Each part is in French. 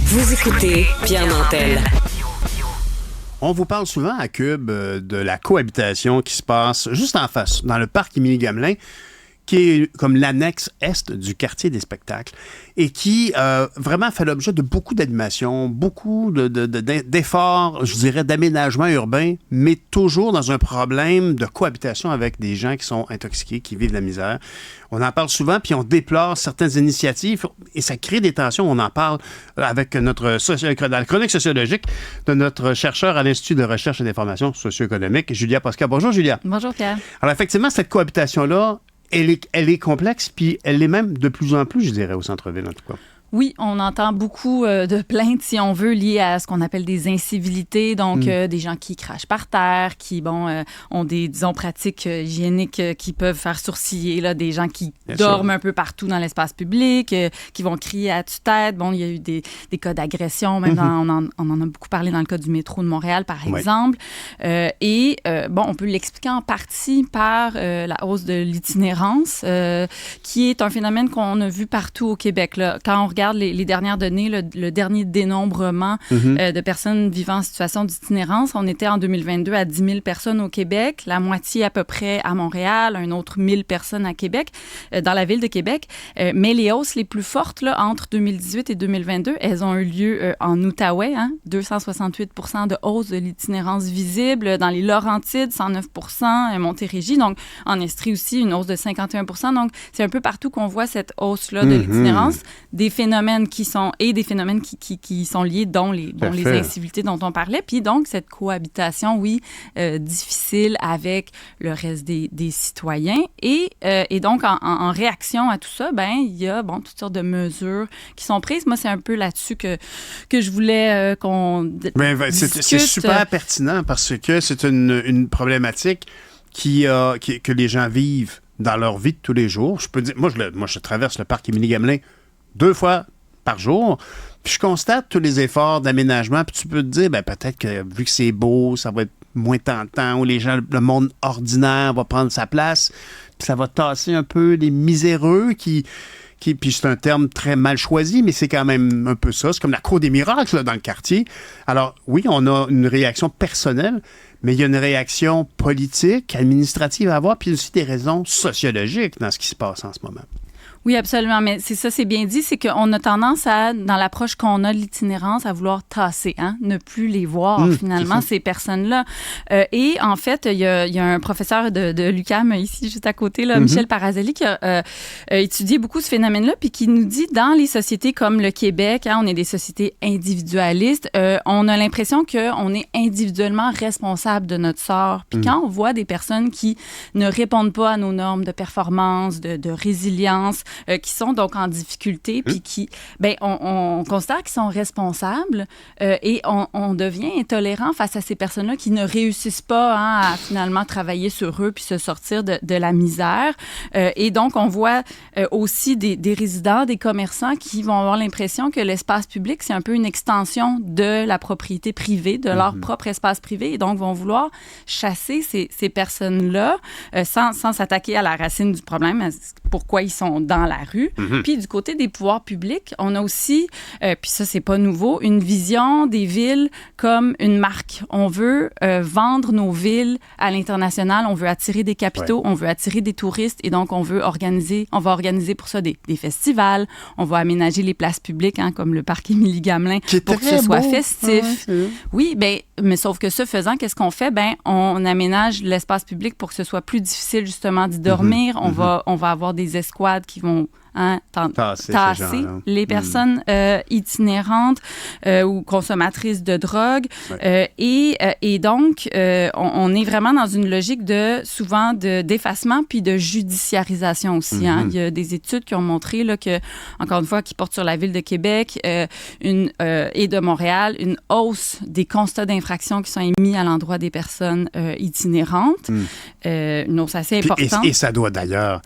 Vous écoutez Pierre Nantel. On vous parle souvent à Cube de la cohabitation qui se passe juste en face, dans le parc Émilie-Gamelin, qui est comme l'annexe est du quartier des spectacles et qui vraiment fait l'objet de beaucoup d'animations, beaucoup d'efforts, je dirais, d'aménagement urbain, mais toujours dans un problème de cohabitation avec des gens qui sont intoxiqués, qui vivent la misère. On en parle souvent, puis on déplore certaines initiatives et ça crée des tensions. On en parle avec dans la chronique sociologique de notre chercheur à l'Institut de recherche et d'information socio-économique, Julia Posca. Bonjour, Julia. Bonjour, Pierre. Alors, effectivement, cette cohabitation-là, elle est complexe, puis elle l'est même de plus en plus, je dirais, au centre-ville, en tout cas. Oui, on entend beaucoup de plaintes, si on veut, liées à ce qu'on appelle des incivilités, donc des gens qui crachent par terre, qui ont des, disons, pratiques hygiéniques qui peuvent faire sourciller, là, des gens qui dorment un peu partout dans l'espace public, qui vont crier à tue-tête. Bon, il y a eu des cas d'agression, même on en a beaucoup parlé dans le cas du métro de Montréal, par exemple. On peut l'expliquer en partie par la hausse de l'itinérance, qui est un phénomène qu'on a vu partout au Québec, là. Quand on regarde les dernières données, le dernier dénombrement de personnes vivant en situation d'itinérance, on était en 2022 à 10 000 personnes au Québec, la moitié à peu près à Montréal, un autre 1 000 personnes à Québec, dans la ville de Québec. Mais les hausses les plus fortes, là, entre 2018 et 2022, elles ont eu lieu en Outaouais, 268 % de hausse de l'itinérance visible, dans les Laurentides, 109 % Montérégie, donc en Estrie aussi, une hausse de 51 %. Donc, c'est un peu partout qu'on voit cette hausse-là de l'itinérance. Des phénomènes qui sont liés, dont les incivilités dont on parlait, puis donc cette cohabitation, difficile avec le reste des citoyens. Et donc, en réaction à tout ça, il y a toutes sortes de mesures qui sont prises. Moi, c'est un peu là-dessus que je voulais qu'on discute. C'est super pertinent parce que c'est une problématique que les gens vivent dans leur vie de tous les jours. Je peux dire, moi, je traverse le parc Émilie-Gamelin 2 fois par jour, puis je constate tous les efforts d'aménagement, puis tu peux te dire, peut-être que vu que c'est beau, ça va être moins tentant, ou le monde ordinaire va prendre sa place, puis ça va tasser un peu les miséreux puis c'est un terme très mal choisi, mais c'est quand même un peu ça. C'est comme la cour des miracles là, dans le quartier. Alors, oui, on a une réaction personnelle, mais il y a une réaction politique, administrative à avoir, puis aussi des raisons sociologiques dans ce qui se passe en ce moment. Oui, absolument. Mais c'est bien dit, c'est qu'on a tendance dans l'approche qu'on a de l'itinérance, à vouloir tasser, ne plus les voir, finalement, ces personnes-là. Et en fait, il y a un professeur de l'UQAM, ici, juste à côté, là, Michel Parazelli, qui a étudié beaucoup ce phénomène-là, puis qui nous dit, dans les sociétés comme le Québec, on est des sociétés individualistes, on a l'impression qu'on est individuellement responsable de notre sort. Puis quand on voit des personnes qui ne répondent pas à nos normes de performance, de résilience, qui sont donc en difficulté, puis qui, on considère qu'ils sont responsables et on devient intolérant face à ces personnes-là qui ne réussissent pas à finalement travailler sur eux puis se sortir de la misère. Et donc, on voit aussi des résidents, des commerçants qui vont avoir l'impression que l'espace public, c'est un peu une extension de la propriété privée, de leur propre espace privé, et donc vont vouloir chasser ces personnes-là sans s'attaquer à la racine du problème, pourquoi ils sont dans la rue. Puis du côté des pouvoirs publics, on a aussi, puis ça, c'est pas nouveau, une vision des villes comme une marque. On veut vendre nos villes à l'international, on veut attirer des capitaux, on veut attirer des touristes, et donc on va organiser pour ça des festivals, on va aménager les places publiques, comme le parc Émilie-Gamelin, pour que ce soit festif. Oui, mais sauf que ce faisant, qu'est-ce qu'on fait? On aménage l'espace public pour que ce soit plus difficile, justement, d'y dormir. On va avoir des escouades qui vont tasser les personnes itinérantes ou consommatrices de drogue. Et donc, on est vraiment dans une logique souvent d'effacement puis de judiciarisation aussi. Il y a des études qui ont montré là, que, encore une fois, qui portent sur la ville de Québec et de Montréal, une hausse des constats d'infraction qui sont émis à l'endroit des personnes itinérantes. Une hausse assez importante. Et ça doit d'ailleurs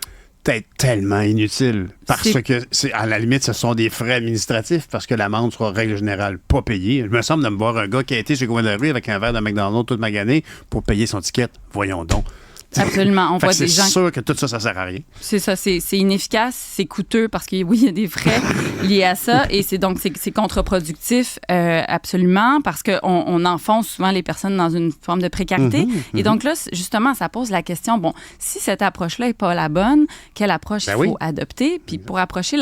être tellement inutile parce que, à la limite, ce sont des frais administratifs parce que l'amende sera, règle générale, pas payée. Je me semble de me voir un gars qui a été chez Coin de la rue avec un verre de McDonald's toute magané pour payer son ticket. Voyons donc. Absolument. On Fait voit que des c'est gens. sûr que tout ça, ça sert à rien. C'est ça, c'est inefficace, c'est coûteux parce que oui, il y a des frais liés à ça et c'est contre-productif absolument parce qu'on on enfonce souvent les personnes dans une forme de précarité. Et donc là, justement, ça pose la question, bon, si cette approche-là n'est pas la bonne, quelle approche il faut adopter? Puis pour adopter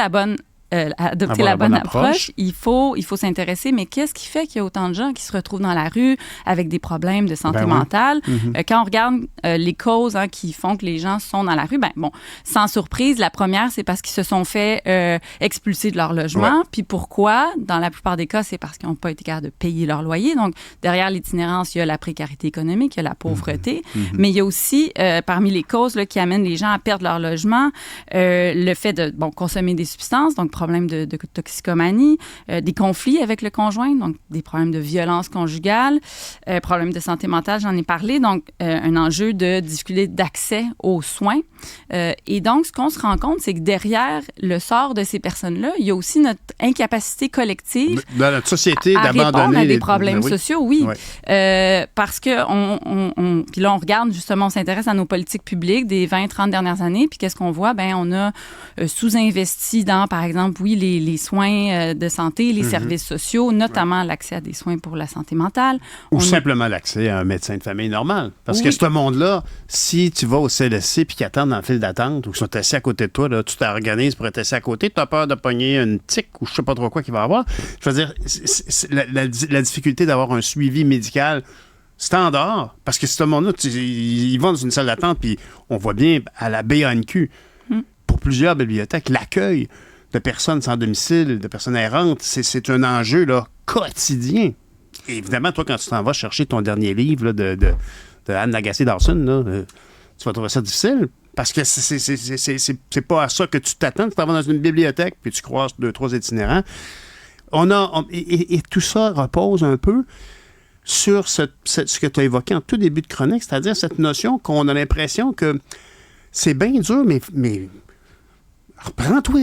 la bonne approche, il faut s'intéresser, mais qu'est-ce qui fait qu'il y a autant de gens qui se retrouvent dans la rue avec des problèmes de santé mentale? Quand on regarde les causes qui font que les gens sont dans la rue, sans surprise, la première, c'est parce qu'ils se sont fait expulser de leur logement. Puis pourquoi? Dans la plupart des cas, c'est parce qu'ils n'ont pas été capables de payer leur loyer. Donc, derrière l'itinérance, il y a la précarité économique, il y a la pauvreté, mais il y a aussi, parmi les causes qui amènent les gens à perdre leur logement, le fait de consommer des substances, donc problèmes de toxicomanie, des conflits avec le conjoint, donc des problèmes de violence conjugale, problèmes de santé mentale, j'en ai parlé, donc un enjeu de difficulté d'accès aux soins. Et donc, ce qu'on se rend compte, c'est que derrière le sort de ces personnes-là, il y a aussi notre incapacité collective dans notre société à répondre à des problèmes oui. sociaux, parce que puis là, on regarde justement, on s'intéresse à nos politiques publiques des 20-30 dernières années, puis qu'est-ce qu'on voit? On a sous-investi dans, par exemple, les soins de santé, les services sociaux, notamment l'accès à des soins pour la santé mentale. Ou simplement l'accès à un médecin de famille normal. Parce que ce monde-là, si tu vas au CLSC puis qu'ils attendent dans le fil d'attente ou qu'ils sont assis à côté de toi, là, tu t'organises pour être assis à côté, tu as peur de pogner une tique ou je sais pas trop quoi qu'il va avoir. Je veux dire, c'est la difficulté d'avoir un suivi médical standard, parce que ce monde-là, ils vont dans une salle d'attente puis on voit bien à la BANQ, pour plusieurs bibliothèques, l'accueil de personnes sans domicile, de personnes errantes, c'est un enjeu là, quotidien. Et évidemment, toi, quand tu t'en vas chercher ton dernier livre là, de Anne Lagacé-Dawson, tu vas trouver ça difficile parce que c'est pas à ça que tu t'attends. Tu t'en vas dans une bibliothèque puis tu croises 2-3 itinérants. Et tout ça repose un peu sur ce que tu as évoqué en tout début de chronique, c'est-à-dire cette notion qu'on a l'impression que c'est bien dur, mais reprends-toi,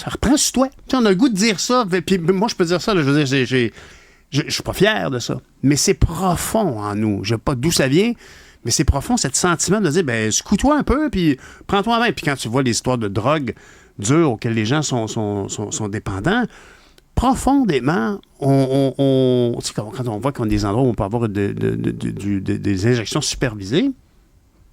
reprends sur toi. Tu sais, on a le goût de dire ça, puis moi, je peux dire ça, là, je veux dire, je suis pas fier de ça, mais c'est profond en nous. Je sais pas d'où ça vient, mais c'est profond, ce sentiment de dire, secoue-toi un peu, puis prends-toi en main. Puis quand tu vois les histoires de drogue dure auxquelles les gens sont dépendants, profondément, tu sais, quand on voit qu'on a des endroits où on peut avoir des injections supervisées,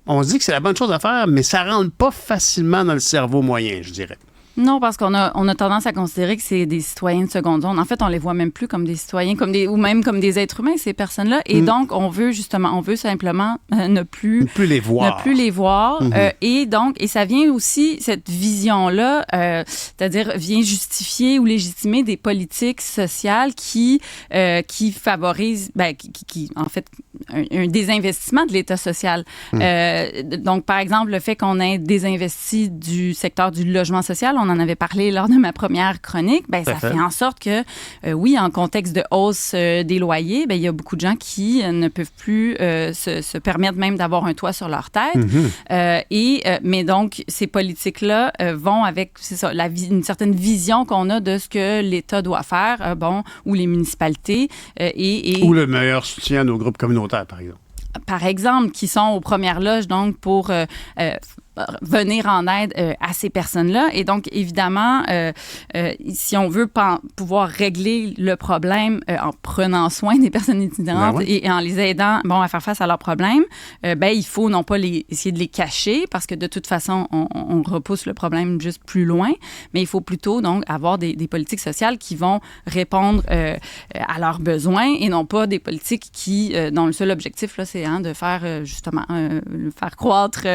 on se dit que c'est la bonne chose à faire, mais ça ne rentre pas facilement dans le cerveau moyen, je dirais. Non, parce qu'on a tendance à considérer que c'est des citoyens de seconde zone. En fait, on les voit même plus comme des citoyens, ou même comme des êtres humains, ces personnes-là. Et donc, on veut simplement ne plus les voir. Et ça vient aussi, cette vision-là, c'est-à-dire vient justifier ou légitimer des politiques sociales qui favorisent, en fait, un désinvestissement de l'État social. Donc, par exemple, le fait qu'on ait désinvesti du secteur du logement social, on en avait parlé lors de ma première chronique, ça fait en sorte que, en contexte de hausse des loyers, il y a beaucoup de gens qui ne peuvent plus se permettre même d'avoir un toit sur leur tête. Mais donc, ces politiques-là vont avec, c'est ça, une certaine vision qu'on a de ce que l'État doit faire, ou les municipalités. Ou le meilleur soutien à nos groupes communautaires, par exemple. Par exemple, qui sont aux premières loges, donc, pour venir en aide à ces personnes-là. Et donc, évidemment, si on veut pouvoir régler le problème en prenant soin des personnes itinérantes et en les aidant à faire face à leurs problèmes, il faut non pas essayer de les cacher parce que de toute façon, on repousse le problème juste plus loin, mais il faut plutôt donc avoir des politiques sociales qui vont répondre à leurs besoins et non pas des politiques dont le seul objectif, là, c'est de faire justement faire croître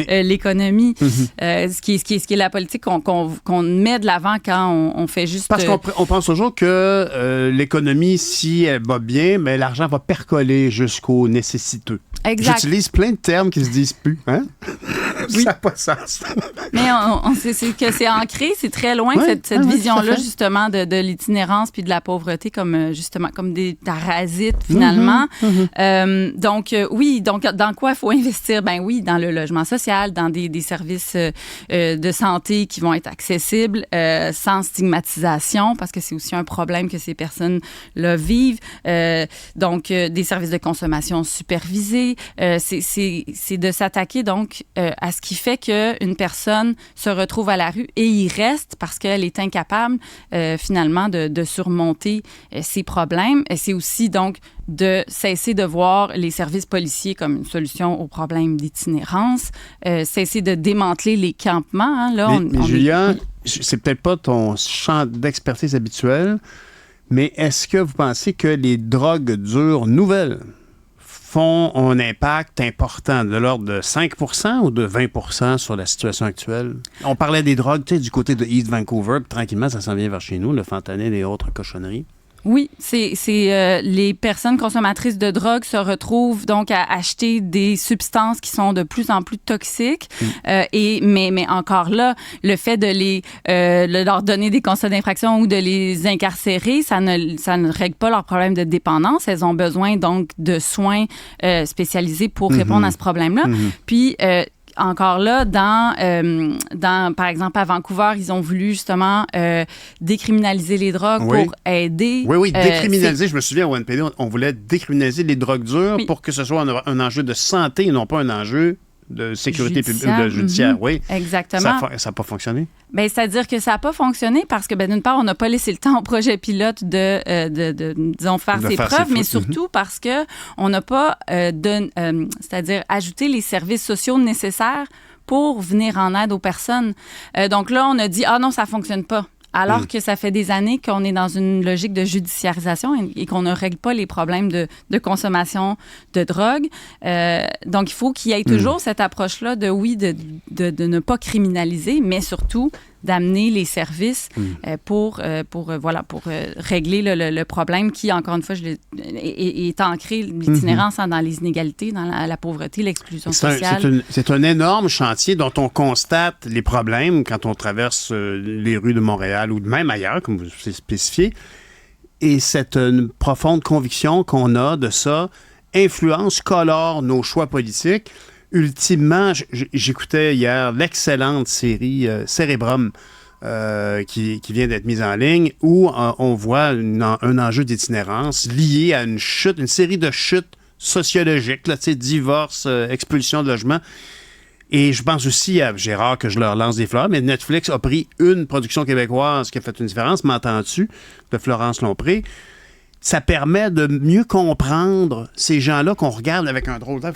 l'économie. Ce qui est la politique qu'on met de l'avant quand on fait juste... Parce qu'on pense toujours que l'économie, si elle va bien, mais l'argent va percoler jusqu'aux nécessiteux. Exact. J'utilise plein de termes qui se disent plus. Hein? Oui. Ça n'a pas de sens. Mais on sait que c'est ancré, c'est très loin, cette vision-là, justement, de l'itinérance puis de la pauvreté comme, justement, comme des parasites, finalement. Donc, oui, donc, dans quoi il faut investir? Ben oui, dans le logement social, dans des services de santé qui vont être accessibles, sans stigmatisation, parce que c'est aussi un problème que ces personnes-là vivent. Donc, des services de consommation supervisés. C'est de s'attaquer, donc, à ce qui fait qu'une personne se retrouve à la rue et y reste parce qu'elle est incapable, finalement, de surmonter ses problèmes. C'est aussi, donc, de cesser de voir les services policiers comme une solution aux problèmes d'itinérance, cesser de démanteler les campements. Hein. Là, mais Julia, c'est peut-être pas ton champ d'expertise habituel, mais est-ce que vous pensez que les drogues dures nouvelles font un impact important de l'ordre de 5 ou de 20 sur la situation actuelle? On parlait des drogues, tu sais, du côté de East Vancouver, puis tranquillement, ça s'en vient vers chez nous, le fentanyl et autres cochonneries. Oui, c'est les personnes consommatrices de drogue se retrouvent donc à acheter des substances qui sont de plus en plus toxiques. Mais encore là, le fait de leur donner des constats d'infraction ou de les incarcérer, ça ne règle pas leur problème de dépendance. Elles ont besoin donc de soins spécialisés pour répondre à ce problème-là. Puis encore là, par exemple, à Vancouver, ils ont voulu justement décriminaliser les drogues pour aider. Oui, décriminaliser. Je me souviens, au NPD, on voulait décriminaliser les drogues dures pour que ce soit un enjeu de santé et non pas un enjeu de sécurité judiciaire. Oui. Exactement. Ça n'a pas fonctionné? Bien, c'est-à-dire que ça n'a pas fonctionné parce que, d'une part, on n'a pas laissé le temps au projet pilote disons, faire ses preuves, mais surtout parce qu'on n'a pas, c'est-à-dire ajouté les services sociaux nécessaires pour venir en aide aux personnes. Donc là, on a dit, ah non, ça ne fonctionne pas. Alors que ça fait des années qu'on est dans une logique de judiciarisation et qu'on ne règle pas les problèmes de consommation de drogue. Donc, il faut qu'il y ait toujours cette approche-là de ne pas criminaliser, mais surtout d'amener les services pour régler le problème qui, encore une fois, est ancré, l'itinérance dans les inégalités, dans la pauvreté, l'exclusion sociale. C'est un énorme chantier dont on constate les problèmes quand on traverse les rues de Montréal ou même ailleurs, comme vous l'avez spécifié. Et c'est une profonde conviction qu'on a de ça, influence, colore nos choix politiques. Ultimement, j'écoutais hier l'excellente série Cérébrum qui vient d'être mise en ligne où on voit un enjeu d'itinérance lié à une série de chutes sociologiques, là, divorce, expulsion de logement. Et je pense aussi à Gérard que je leur lance des fleurs, mais Netflix a pris une production québécoise qui a fait une différence, M'entends-tu, de Florence Lompré. Ça permet de mieux comprendre ces gens-là qu'on regarde avec un drôle d'œil.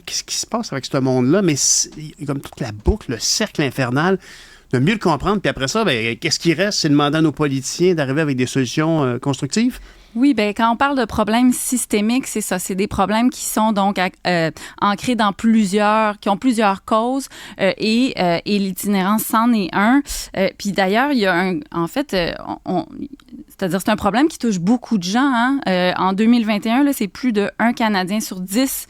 Qu'est-ce qui se passe avec ce monde-là? Mais comme toute la boucle, le cercle infernal, de mieux le comprendre. Puis après ça, qu'est-ce qui reste? C'est demander à nos politiciens d'arriver avec des solutions constructives? Oui, bien, quand on parle de problèmes systémiques, c'est ça. C'est des problèmes qui sont donc ancrés dans qui ont plusieurs causes et l'itinérance, c'en est un. Puis d'ailleurs, il y a c'est-à-dire, c'est un problème qui touche beaucoup de gens. Hein? En 2021, là, c'est plus de 1 Canadien sur 10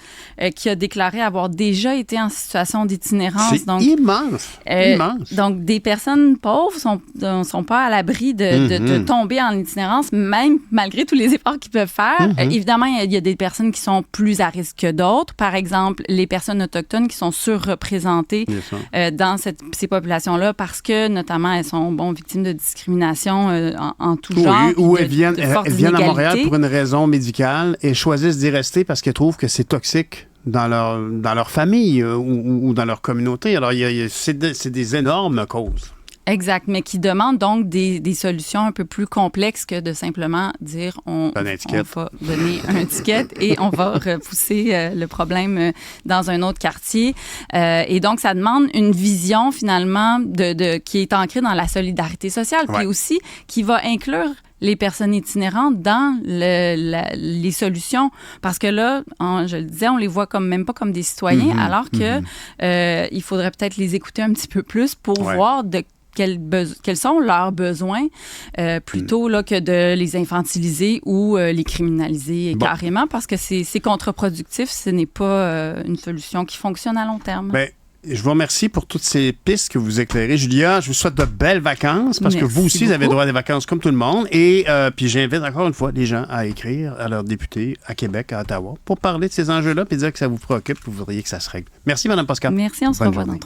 qui a déclaré avoir déjà été en situation d'itinérance. C'est immense! Immense! Donc, des personnes pauvres sont pas à l'abri de tomber en itinérance, même malgré tous les efforts qu'ils peuvent faire. Évidemment, il y a des personnes qui sont plus à risque que d'autres. Par exemple, les personnes autochtones qui sont surreprésentées dans ces populations-là parce que, notamment, elles sont victimes de discrimination en tout genre. Ou elles viennent à Montréal pour une raison médicale et choisissent d'y rester parce qu'elles trouvent que c'est toxique dans leur famille ou dans leur communauté. Alors, c'est des énormes causes. Exact, mais qui demandent donc des solutions un peu plus complexes que de simplement dire on va donner une étiquette et on va repousser le problème dans un autre quartier. Et donc, ça demande une vision finalement qui est ancrée dans la solidarité sociale, puis aussi qui va inclure les personnes itinérantes dans les solutions. Parce que là, je le disais, on les voit même pas comme des citoyens, alors que il faudrait peut-être les écouter un petit peu plus pour voir quels sont leurs besoins, plutôt là, que de les infantiliser ou les criminaliser carrément, parce que c'est contre-productif. Ce n'est pas une solution qui fonctionne à long terme. Bien, Je vous remercie pour toutes ces pistes que vous éclairez. Julia, je vous souhaite de belles vacances parce que Merci vous aussi, vous avez beaucoup. droit à des vacances comme tout le monde. Et puis j'invite encore une fois les gens à écrire à leurs députés à Québec, à Ottawa, pour parler de ces enjeux-là et dire que ça vous préoccupe et vous voudriez que ça se règle. Merci, Mme Pascal. Merci, on se Bonne revoit journée. dans